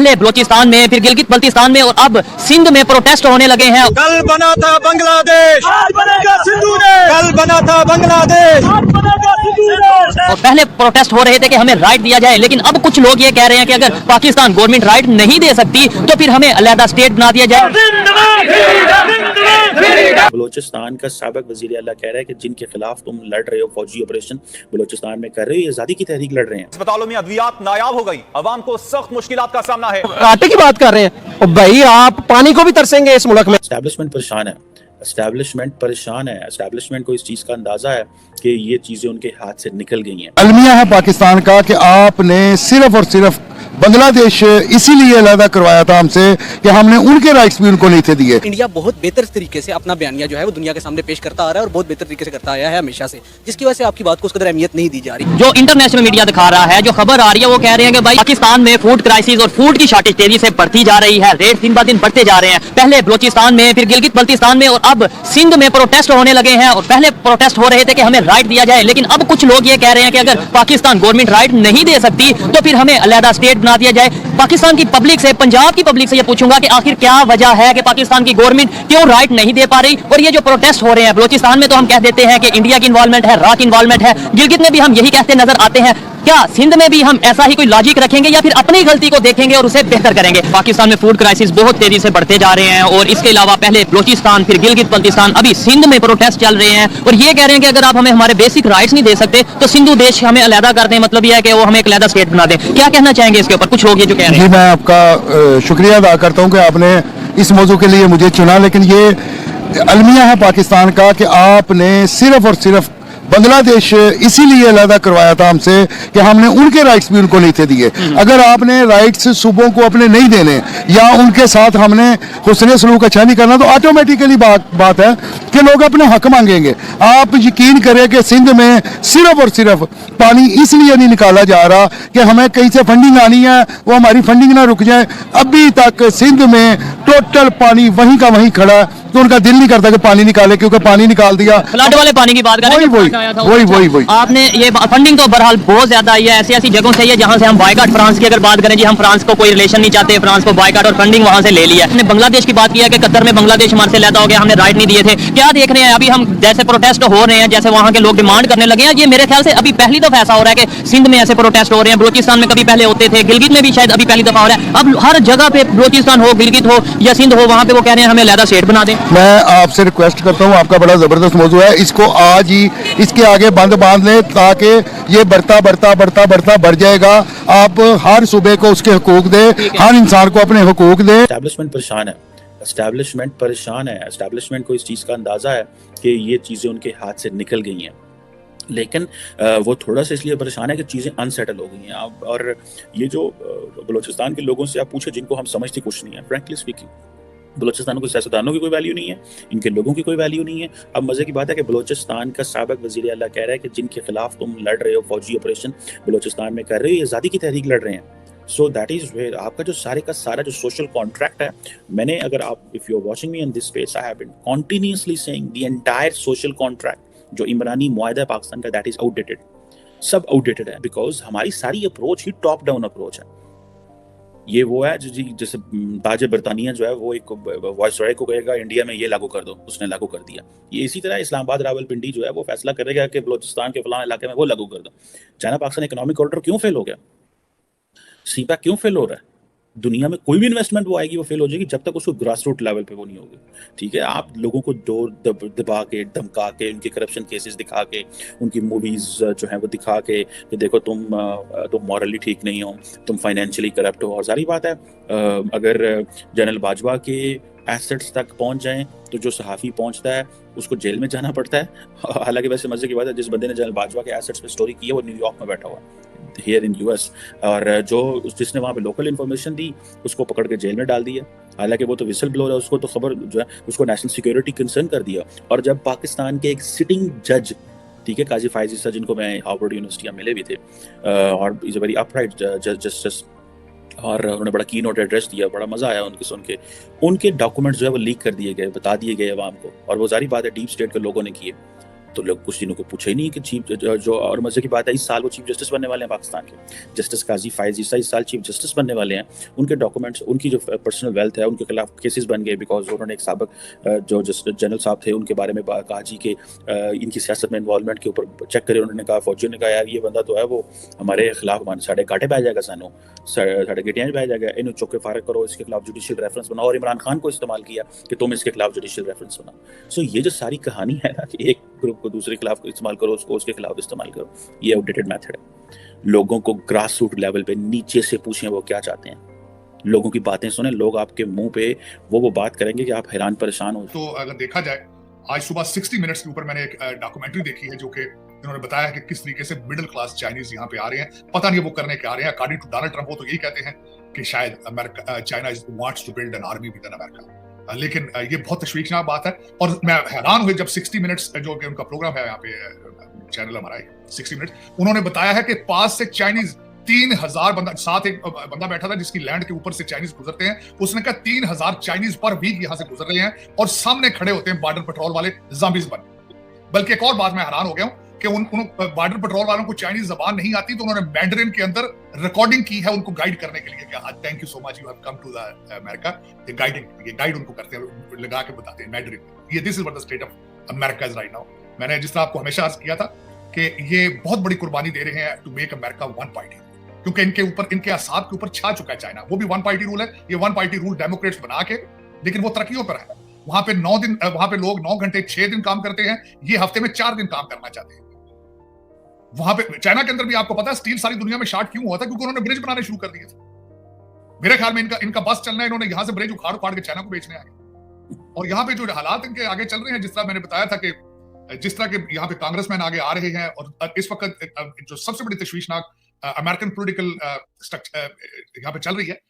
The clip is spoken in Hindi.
पहले बलोचिस्तान में, फिर गिलगित बल्तिस्तान में और अब सिंध में प्रोटेस्ट होने लगे हैं। कल बना था बांग्लादेश, आज बनेगा सिंधु देश। कल बना था बांग्लादेश, आज बनेगा सिंधु देश। और पहले प्रोटेस्ट हो रहे थे कि हमें राइट दिया जाए, लेकिन अब कुछ लोग ये कह रहे हैं कि अगर पाकिस्तान गवर्नमेंट राइट नहीं दे सकती तो फिर हमें अलहदा स्टेट बना दिया जाए। बलोचिस्तान का साबिक वजीर आला कह रहा है कि जिनके खिलाफ तुम लड़ रहे हो फौजी ऑपरेशन बलोचिस्तान में कर रहे हो, ये आजादी की तहरीक लड़ रहे हैं। अस्पतालों में अद्वियात नायाब हो गई, अवाम को सख्त मुश्किलात का सामना है। आटे की बात कर रहे हैं और भाई आप पानी को भी तरसेंगे इस मुल्क में। एस्टैब्लिशमेंट परेशान है, एस्टैब्लिशमेंट परेशान है। एस्टैब्लिशमेंट को इस चीज का अंदाजा है कि ये चीजें उनके हाथ से निकल गई हैं। अलमिया है पाकिस्तान का कि आपने सिर्फ और सिर्फ बांग्लादेश इसीलिए अलहदा करवाया था हमसे कि हमने उनके राइट्स भी उनको नहीं थे दिए। इंडिया बहुत बेहतर तरीके से अपना बयानिया जो है वो दुनिया के सामने पेश करता आ रहा है और बहुत बेहतर तरीके से करता आया है हमेशा से, जिसकी वजह से आपकी बात को उस कदर अहमियत नहीं दी जा रही। जो इंटरनेशनल मीडिया दिखा रहा है, जो खबर आ रही है, वो कह रहे हैं कि भाई पाकिस्तान में फूड क्राइसिस और फूड की शॉर्टेज तेजी से बढ़ती जा रही है, रेट दिन ब दिन बढ़ते जा रहे हैं। पहले बलोचिस्तान में, फिर गिलगित बल्तिस्तान में और अब सिंध में प्रोटेस्ट होने लगे हैं। और पहले प्रोटेस्ट हो रहे थे कि हमें राइट दिया जाए, लेकिन अब कुछ लोग ये कह रहे हैं कि अगर पाकिस्तान गवर्नमेंट राइट नहीं दे सकती तो फिर हमें अलहदा स्टेट बना दिया जाए। पाकिस्तान की पब्लिक से, पंजाब की पब्लिक से ये पूछूंगा कि आखिर क्या वजह है कि पाकिस्तान की गवर्नमेंट क्यों राइट नहीं दे पा रही। और ये जो प्रोटेस्ट हो रहे हैं बलोचिस्तान में, तो हम कह देते हैं कि इंडिया की इन्वॉल्वमेंट है, राक इन्वॉल्वमेंट है। गिलगित में भी हम यही कहते नजर आते हैं। क्या सिंध में भी हम ऐसा ही कोई लॉजिक रखेंगे या फिर अपनी गलती को देखेंगे और उसे बेहतर करेंगे? पाकिस्तान में फूड क्राइसिस बहुत तेजी से बढ़ते जा रहे हैं और इसके अलावा पहले बलोचिस्तान, फिर गिलगित बल्तिस्तान, अभी सिंध में प्रोटेस्ट चल रहे हैं और ये कह रहे हैं कि अगर आप हमें हमारे बेसिक राइट्स नहीं दे सकते तो सिंधु देश हमें अलहदा कर दें। मतलब यह है कि वो हमें एक अलहदा स्टेट बना दें। क्या कहना चाहेंगे इसके ऊपर? कुछ लोग ये जो कह रहे हैं। जी, मैं आपका शुक्रिया अदा करता हूं कि आपने इस मौजू के लिए मुझे चुना, लेकिन ये अलमिया है पाकिस्तान का कि आपने सिर्फ और सिर्फ बांग्लादेश इसीलिए अलहदा करवाया था हमसे कि हमने उनके राइट्स भी उनको नहीं थे दिए। अगर आपने राइट्स सूबों को अपने नहीं देने या उनके साथ हमने हुस्न सलूक अच्छा नहीं करना तो ऑटोमेटिकली बात है कि लोग अपने हक मांगेंगे। आप यकीन करें कि सिंध में सिर्फ और सिर्फ पानी इसलिए नहीं निकाला जा रहा कि हमें कहीं से फंडिंग आनी है, वो हमारी फंडिंग ना रुक जाए। अभी तक सिंध में टोटल पानी वहीं का वहीं खड़ा है, तो उनका दिल नहीं करता कि पानी निकाले, क्योंकि पानी निकाल दिया। फ्लड वाले पानी की बात करें, वही आपने ये फंडिंग तो बहरहाल बहुत ज्यादा आई है, ऐसी ऐसी जगहों से है जहां से हम बायकॉट, फ्रांस की अगर बात करें जी, हम फ्रांस को कोई रिलेशन नहीं चाहते, फ्रांस को बायकॉट और फंडिंग वहां से ले लिया। हमने बांग्लादेश की बात की है कि कतर में बांग्लादेश हमारे से लेता हो गया, हमने राइट नहीं दिए थे। क्या देख रहे हैं अभी हम, जैसे प्रोटेस्ट हो रहे हैं, जैसे वहां के लोग डिमांड करने लगे हैं, ये मेरे ख्याल से अभी पहली दफा ऐसा हो रहा है कि सिंध में ऐसे प्रोटेस्ट हो रहे हैं। बलोचिस्तान में कभी पहले होते थे, गिलगित में भी शायद अभी पहली दफा हो रहा है। अब हर जगह पे बलोचिस्तान हो, गिलगित हो या सिंध हो, वहां पे वो कह रहे हैं हमें अलहदा स्टेट बना दें। मैं आपसे रिक्वेस्ट करता हूँ, आपका बड़ा जबरदस्त मौजू है, इसको आज ही इसके आगे बंद बांध लें ताकि ये बढ़ता बढ़ जाएगा। आप हर सूबे को उसके हुकूक दे, हर इंसान को अपने हुकूक दे। एस्टैब्लिशमेंट परेशान है, एस्टैब्लिशमेंट परेशान है। एस्टैब्लिशमेंट को इस चीज का अंदाजा है कि ये चीजें उनके हाथ से निकल गई हैं, लेकिन वो थोड़ा सा इसलिए परेशान है कि चीज़ें अनसेटल हो गई हैं। और ये जो बलूचिस्तान के लोगों से आप पूछे जिनको हम समझते कुछ नहीं है, फ्रैंकली स्पीकिंग, बलूचिस्तान को सियासतदानों की कोई वैल्यू नहीं है, इनके लोगों की कोई वैल्यू नहीं है। अब मजे की बात है कि बलूचिस्तान का साबिक वजीर आला कह रहा है कि जिनके खिलाफ तुम लड़ रहे हो फौजी ऑपरेशन बलूचिस्तान में कर रहे हो, ये आज़ादी की तहरीक लड़ रहे हैं। सो दैट इज वेयर आपका जो सारे का सारा जो सोशल कॉन्ट्रैक्ट है, मैंने अगर आप if you are watching me in this space, I have been continuously saying the entire social contract जो इमरानी मुआहदा पाकिस्तान का, दैट इज आउटडेटेड, सब आउटडेटेड है। बिकॉज हमारी सारी अप्रोच ही टॉप डाउन अप्रोच है। ये वो है जी, जैसे ताज बरतानिया जो है वो एक वायसराय को कहेगा इंडिया में ये लागू कर दो, उसने लागू कर दिया। ये इसी तरह इस्लामाबाद रावलपिंडी जो है वो फैसला करेगा कि बलूचिस्तान के फलां इलाके में वो लागू कर दो। चाइना पाकिस्तान इकोनॉमिक कॉरिडोर क्यों फेल हो गया, सीपैक क्यों फेल हो रहा है? दुनिया में कोई भी इन्वेस्टमेंट वो आएगी वो फेल हो जाएगी जब तक उसको ग्रास रूट लेवल पे वो नहीं होगी। ठीक है, आप लोगों को जोर दबा के, धमका के, उनके करप्शन केसेस दिखा के, उनकी मूवीज जो है वो दिखा के कि देखो तुम मॉरली ठीक नहीं हो, तुम फाइनेंशियली करप्ट हो। और सारी बात है, अगर जनरल बाजवा के एसेट्स तक पहुंच जाएं तो जो सहाफ़ी पहुंचता है उसको जेल में जाना पड़ता है। हालांकि वैसे मजे की बात है, जिस बंदे ने जनरल बाजवा के एसेट्स पे स्टोरी की है वो न्यूयॉर्क में बैठा हुआ है, हियर इन यूएस, और जो जिसने वहाँ पे लोकल इन्फॉर्मेशन दी उसको पकड़ के जेल में डाल दिया। हालांकि वो तो विसल ब्लोअर है, उसको तो खबर जो है उसको नेशनल सिक्योरिटी कंसर्न कर दिया। और जब पाकिस्तान के एक सिटिंग जज, ठीक है, काजी फायजी सर, जिनको मैं हार्वर्ड यूनिवर्सिटी मिले भी थे, और is a very upright justice, और उन्होंने बड़ा की नोट एड्रेस दिया, बड़ा मजा आया उनके सुन के। उनके डॉक्यूमेंट्स जो है वो लीक कर दिए गए, बता दिए गए अवाम को, और वो जारी बात है डीप स्टेट के लोगों ने किए। तो लोग कुछ दिनों को पूछे ही नहीं कि चीफ जो, और मजे की बात है इस साल वो चीफ जस्टिस बनने वाले हैं पाकिस्तान के। जस्टिस काजी फायज ईसा इस साल चीफ जस्टिस बनने वाले हैं। उनके डॉक्यूमेंट्स, उनकी जो पर्सनल वेल्थ है, उनके खिलाफ केसेस बन गए बिकॉज उन्होंने एक साबिक जो जनरल साहब थे उनके बारे में कहा जी कि इनकी सियासत में इन्वॉल्वमेंट के ऊपर चेक करे। उन्होंने कहा, फौजियों ने कहा यार ये बंदा तो है वो हमारे खिलाफ साढ़े घाटे पै जाएगा, सानू साढ़े गिटियां पै जाएगा, इन्हें चौके फारक करो, इसके खिलाफ जुडिशियल रेफरेंस बनाओ। और इमरान खान को इस्तेमाल किया कि तुम इसके खिलाफ जुडिशियल रेफरेंस बनाओ। सो ये जो सारी कहानी है ना कि एक ग्रुप को दूसरे के खिलाफ इस्तेमाल करो, उसको उसके खिलाफ इस्तेमाल करो, ये आउटडेटेड मेथड है। लोगों को ग्रास रूट लेवल पे नीचे से पूछें वो क्या चाहते हैं, लोगों की बातें सुने, लोग आपके मुंह पे वो बात करेंगे कि आप हैरान परेशान हो। तो अगर देखा जाए, आज सुबह 60 मिनट्स के ऊपर मैंने एक डॉक्यूमेंट्री देखी है जो कि इन्होंने बताया कि किस तरीके से मिडिल क्लास चाइनीज यहाँ पे आ रहे हैं। पता नहीं वो करने क्या आ रहे हैं। अकॉर्डिंग टू डोनाल्ड ट्रंप वो तो यही कहते हैं कि शायद America, China wants to build an army within America. लेकिन ये बहुत तशवीशनाक बात है। और मैं हैरान हुई जब 60 मिनट्स जो कि उनका प्रोग्राम है यहाँ पे चैनल हमारा 60 मिनट, उन्होंने बताया है कि पास से चाइनीज 3000 बंदा, साथ एक बंदा बैठा था जिसकी लैंड के ऊपर से चाइनीज गुजरते हैं। उसने कहा 3000 चाइनीज पर वीक यहाँ से गुजर रहे हैं और सामने खड़े होते हैं बॉर्डर पेट्रोल वाले ज़ॉम्बीज़ बन। बल्कि एक और बात मैं हैरान हो गया हूँ कि उन बॉर्डर पेट्रोल वालों को चाइनीज जबान नहीं आती, तो उन्होंने मैंडरिन के अंदर रिकॉर्डिंग की है उनको गाइड करने के लिए कि thank you so much, you have come to the America. ये गाइड उनको करते हैं, लगा के बताते हैं मैंडरिन। ये this is what the state of America is right now. मैंने जिस तरह आपको हमेशा अर्ज किया था कि ये बहुत बड़ी कुर्बानी दे रहे हैं to make America one party, क्योंकि इनके ऊपर, इनके असाब के ऊपर छा चुका है चाइना। वो भी वन पार्टी रूल है। ये वन पार्टी रूल डेमोक्रेट्स बना के, लेकिन वो तरक्कियों पर है। वहां पे 9 दिन, वहां पे लोग 9 घंटे 6 दिन काम करते हैं, ये हफ्ते में 4 दिन काम करना चाहते हैं। वहां पे चाइना के अंदर भी आपको पता है स्टील सारी दुनिया में शॉर्ट क्यों हुआ था, क्योंकि उन्होंने ब्रिज बनाने शुरू कर दिए थे। मेरे ख्याल में इनका बस चलना है, इन्होंने यहां से ब्रिज उखाड़ के चाइना को बेचने आए। और यहाँ पे जो हालात इनके आगे चल रहे हैं, जिस तरह मैंने बताया था कि जिस तरह के यहाँ पे कांग्रेसमैन आगे आ रहे हैं, और इस वक्त जो सबसे बड़ी तशवीशनाक अमेरिकन पॉलिटिकल स्ट्रक्चर यहाँ पे चल रही है,